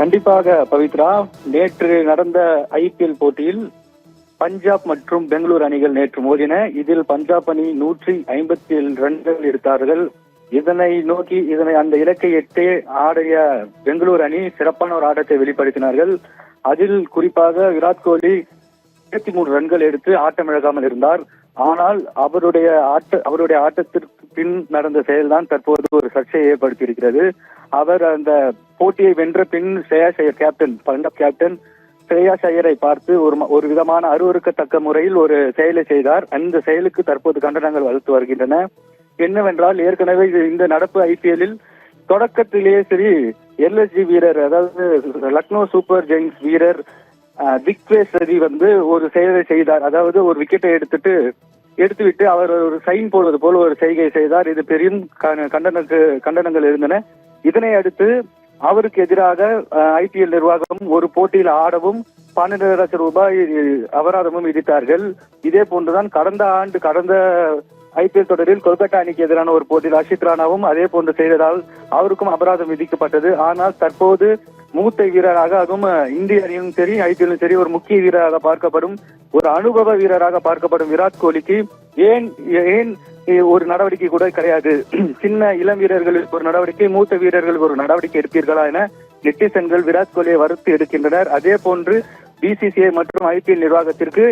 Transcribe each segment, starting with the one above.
கண்டிப்பாக பவித்ரா. நேற்று நடந்த ஐபிஎல் போட்டியில் பஞ்சாப் மற்றும் பெங்களூர் அணிகள் நேற்று மோதின. இதில் பஞ்சாப் அணி 157 ரன்கள் எடுத்தார்கள். இதனை அந்த இலக்கை எட்டே ஆடிய பெங்களூர் அணி சிறப்பான ஒரு ஆட்டத்தை வெளிப்படுத்தினார்கள். அதில் குறிப்பாக விராட் கோலி 23 ரன்கள் எடுத்து ஆட்டமிழக்காமல் இருந்தார். ஆனால் அவருடைய ஆட்டத்திற்கு பின் நடந்த செயல்தான் தற்போது ஒரு சர்ச்சையை ஏற்படுத்தியிருக்கிறது. அவர் அந்த போட்டியை வென்ற பின் பஞ்சாப் கேப்டன் ஸ்ரேயாஸ் ஐயரை பார்த்து ஒரு விதமான அருவருக்கத்தக்க முறையில் ஒரு செயலை செய்தார். அந்த செயலுக்கு தற்போது கண்டனங்கள் வலுத்து வருகின்றன. என்னவென்றால், ஏற்கனவே இந்த நடப்பு ஐபிஎல்லில் தொடக்கத்திலேயே சரி எல்எஸ்ஜி வீரர், அதாவது லக்னோ சூப்பர் ஜெயின்ஸ் வீரர் திக்வேஷ் ரெட்டி ஒரு செயலை செய்தார். அதாவது ஒரு விக்கெட்டை எடுத்துவிட்டு அவர் ஒரு சைன் போடுவது போல ஒரு செய்கை செய்தார். இது பெரும் கண்டனங்கள் இருந்தன. இதனை அடுத்து அவருக்கு எதிராக ஐபிஎல் நிர்வாகம் ஒரு போட்டியில் ஆடவும் 12 லட்சம் ரூபாய் அபராதமும் விதித்தார்கள். இதே போன்றுதான் கடந்த ஐபிஎல் தொடரில் கொல்கத்தா அணிக்கு எதிரான ஒரு போட்டியில் அஷித் ராணாவும் அதே போன்று செய்ததால் அவருக்கும் அபராதம் விதிக்கப்பட்டது. ஆனால் தற்போது மூத்த வீரராக, அதுவும் இந்திய அணியும் சரி ஐபிஎல்லும் சரி, ஒரு முக்கிய வீரராக பார்க்கப்படும், ஒரு அனுபவ வீரராக பார்க்கப்படும் விராட் கோலிக்கு ஏன் ஒரு நடவடிக்கை கூட கிடையாது? சின்ன இளம் வீரர்களுக்கு ஒரு நடவடிக்கை, மூத்த வீரர்களுக்கு ஒரு நடவடிக்கை எடுப்பீர்களா என நெட்டிசன்கள் விராட் கோலியை வறுத்து எடுக்கின்றனர். அதே போன்று பிசிசிஐ மற்றும் ஐபிஎல் நிர்வாகத்திற்கு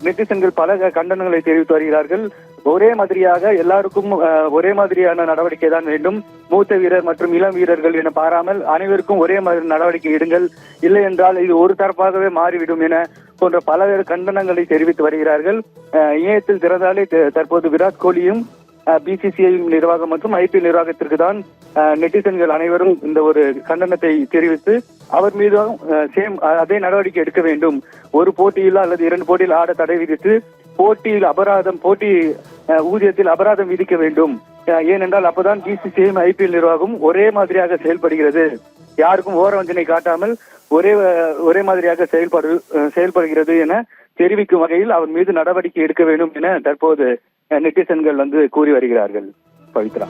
நெட்டிசன்கள் பல கண்டனங்களை தெரிவித்து வருகிறார்கள். ஒரே மாதிரியாக எல்லாருக்கும் ஒரே மாதிரியான நடவடிக்கை தான் வேண்டும். மூத்த வீரர் மற்றும் இளம் வீரர்கள் என பாராமல் அனைவருக்கும் ஒரே மாதிரி நடவடிக்கை எடுங்கள், இல்லை என்றால் இது ஒரு தரப்பாகவே மாறிவிடும் என போன்ற பல்வேறு கண்டனங்களை தெரிவித்து வருகிறார்கள். இணையத்தில் திறந்தாலே தற்போது விராட் கோலியும் பிசிசிஐ நிர்வாகம் மற்றும் ஐபிஎல் நிர்வாகத்திற்கு தான் நெட்டிசன்கள் அனைவரும் இந்த ஒரு கண்டனத்தை தெரிவித்து அவர் மீதும் அதே நடவடிக்கை எடுக்க வேண்டும். ஒரு போட்டியில் அல்லது 2 போட்டியில் ஆட தடை விதித்து போட்டி ஊதியத்தில் அபராதம் விதிக்க வேண்டும். ஏனென்றால் அப்பதான் பிசிசிஐ ஐபிஎல் நிர்வாகம் ஒரே மாதிரியாக செயல்படுகிறது. யாருக்கும் ஓரவஞ்சனை காட்டாமல் ஒரே மாதிரியாக செயல்படுகிறது என தெரிவிக்கும் வகையில் அவர் மீது நடவடிக்கை எடுக்க வேண்டும் என தற்போது நெட்டிசன்கள் கூறி வருகிறார்கள். பவித்ரா.